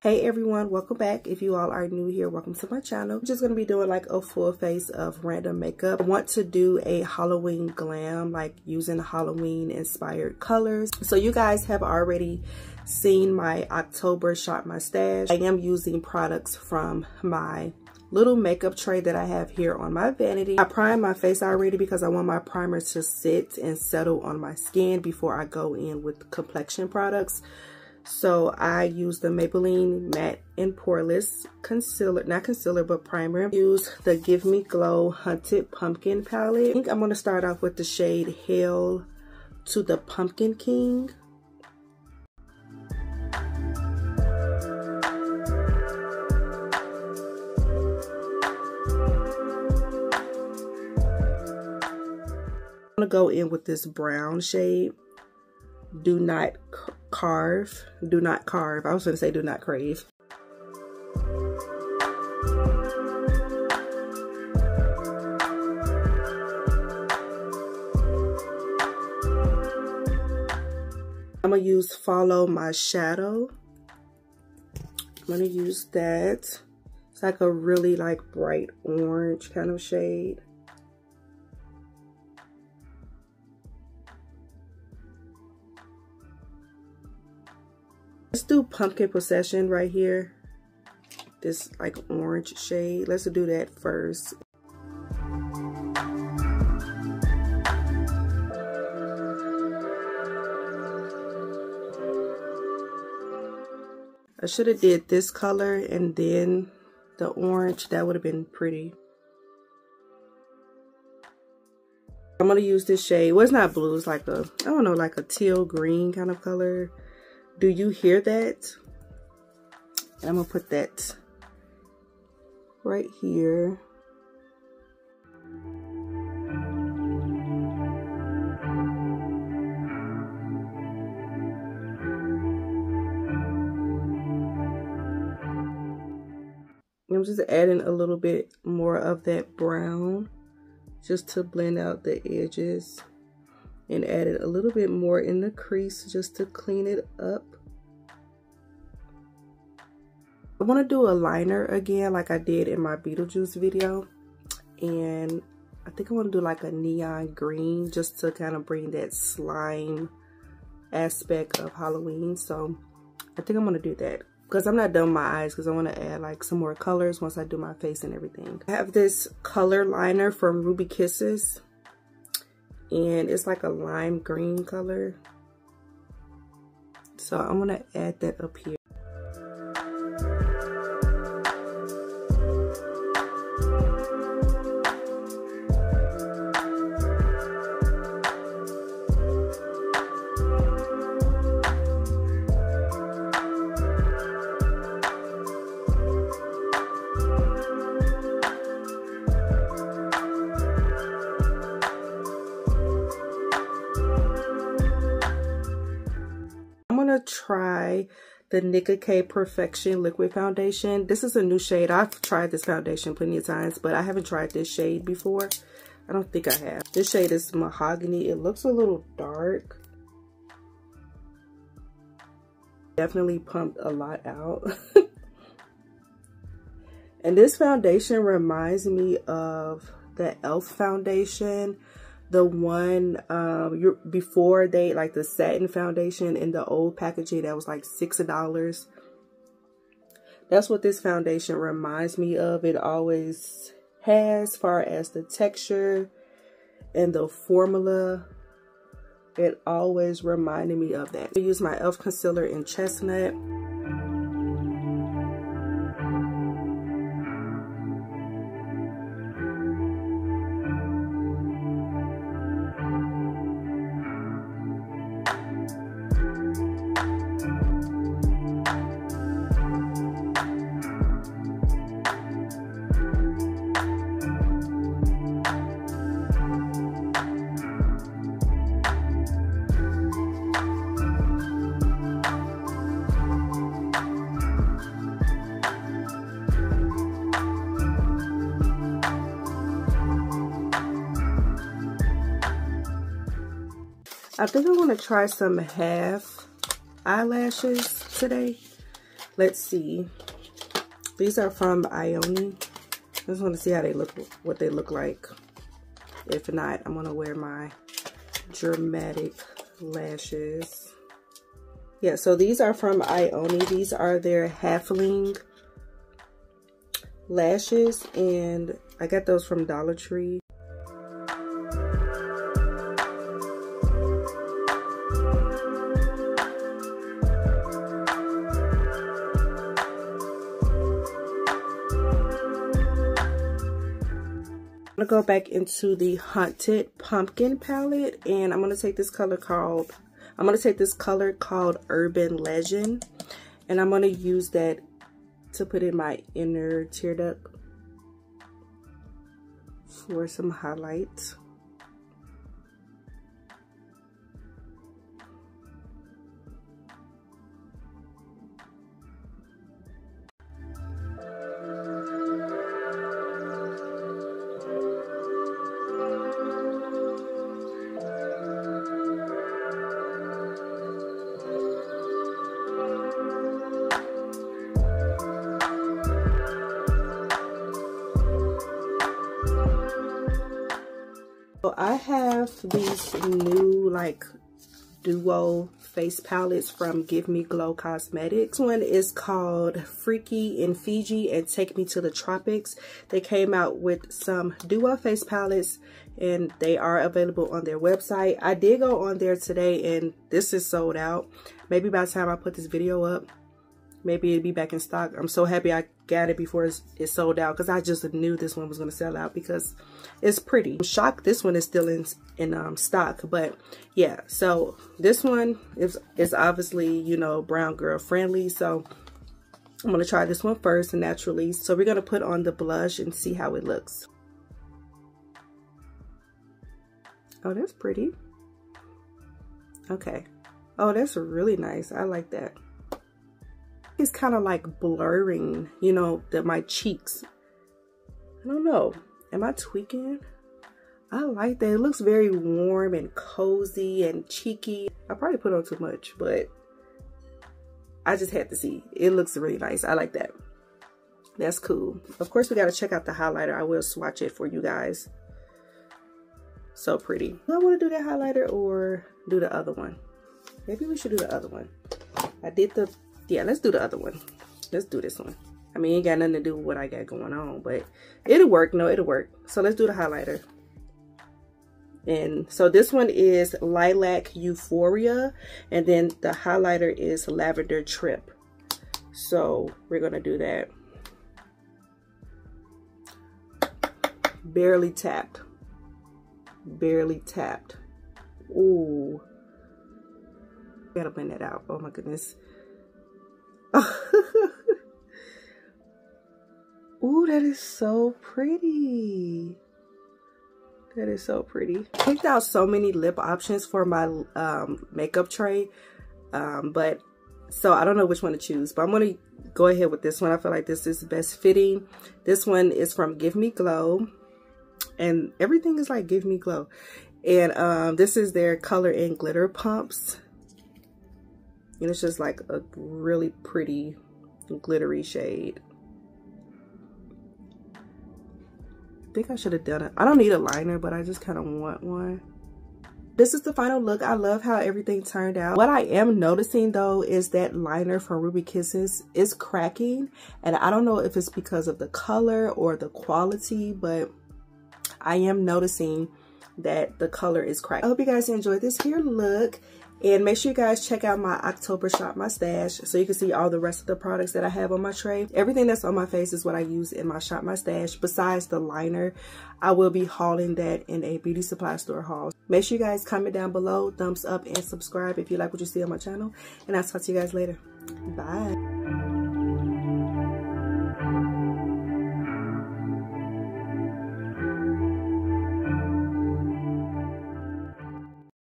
Hey everyone, welcome back. If you all are new here, welcome to my channel. I'm just going to be doing like a full face of random makeup. I want to do a Halloween glam, like using Halloween inspired colors. So you guys have already seen my October Shop My Stash. I am using products from my little makeup tray that I have here on my vanity. I primed my face already because I want my primer to sit and settle on my skin before I go in with complexion products. So I use the Maybelline Matte and Poreless concealer, not concealer, but primer. Use the Give Me Glow Hunted Pumpkin palette. I think I'm going to start off with the shade Hail to the Pumpkin King. I'm going to go in with this brown shade. Do not carve. Do not carve. I was going to say do not crave. I'm going to use Follow My Shadow. I'm going to use that. It's like a really like bright orange kind of shade. Let's do Pumpkin Possession right here. This like orange shade. Let's do that first. I should have did this color and then the orange. That would have been pretty. I'm going to use this shade. Well, it's not blue. It's like a, I don't know, like a teal green kind of color. Do you hear that? And I'm gonna put that right here. I'm just adding a little bit more of that brown just to blend out the edges. And added a little bit more in the crease just to clean it up. I want to do a liner again like I did in my Beetlejuice video. And I think I want to do like a neon green just to kind of bring that slime aspect of Halloween. So I think I'm going to do that. Because I'm not done with my eyes because I want to add like some more colors once I do my face and everything. I have this color liner from Ruby Kisses. And it's like a lime green color. So I'm gonna add that up here. Try the Nicka K Perfection Liquid Foundation. This is a new shade. I've tried this foundation plenty of times, but I haven't tried this shade before. I don't think I have. This shade is Mahogany. It looks a little dark. Definitely pumped a lot out. And this foundation reminds me of the e.l.f. foundation. The one before they like the satin foundation in the old packaging that was like $6. That's what this foundation reminds me of. It always has, as far as the texture and the formula. It always reminded me of that. I use my e.l.f. concealer in Chestnut. I think I'm going to try some half eyelashes today. Let's see. These are from Ione. I just want to see how they look, what they look like. If not, I'm going to wear my dramatic lashes. Yeah, so these are from Ione. These are their halfling lashes, and I got those from Dollar Tree. I'm gonna go back into the Haunted Pumpkin palette, and I'm gonna take this color called Urban Legend, and I'm gonna use that to put in my inner tear duct for some highlights. So I have these new like duo face palettes from Give Me Glow Cosmetics. This one is called Freaky in Fiji and Take Me to the Tropics. They came out with some duo face palettes and they are available on their website. I did go on there today and this is sold out. Maybe by the time I put this video up, maybe it'll be back in stock. I'm so happy I got it before it's sold out, because I just knew this one was going to sell out because it's pretty. I'm shocked this one is still in stock, but yeah. So this one is obviously, you know, brown girl friendly. So I'm going to try this one first naturally. So we're going to put on the blush and see how it looks. Oh, that's pretty. Okay. Oh, that's really nice. I like that. It's kind of like blurring, you know, my cheeks. I don't know. Am I tweaking? I like that. It looks very warm and cozy and cheeky. I probably put on too much, but I just had to see. It looks really nice. I like that. That's cool. Of course, we got to check out the highlighter. I will swatch it for you guys. So pretty. Do I want to do that highlighter or do the other one? Maybe we should do the other one. I did the... Yeah, let's do the other one. Let's do this one. I mean, it ain't got nothing to do with what I got going on, but it'll work. No, it'll work. So let's do the highlighter. And so this one is Lilac Euphoria, and then the highlighter is Lavender Trip. So we're gonna do that. Barely tapped. Barely tapped. Ooh. Gotta blend that out. Oh my goodness. Ooh, that is so pretty. That is so pretty. Picked out so many lip options for my makeup tray, but so I don't know which one to choose, but I'm gonna go ahead with this one. I feel like this is best fitting. This one is from Give Me Glow, and everything is like Give Me Glow, and this is their color and glitter pumps. And it's just like a really pretty glittery shade. I think I should have done it. I don't need a liner, but I just kind of want one. This is the final look. I love how everything turned out. What I am noticing though is that liner from Ruby Kisses is cracking. And I don't know if it's because of the color or the quality, but I am noticing that the color is cracked. I hope you guys enjoyed this here look. And make sure you guys check out my October Shop My Stash so you can see all the rest of the products that I have on my tray. Everything that's on my face is what I use in my Shop My Stash. Besides the liner, I will be hauling that in a beauty supply store haul. Make sure you guys comment down below, thumbs up, and subscribe if you like what you see on my channel. And I'll talk to you guys later. Bye.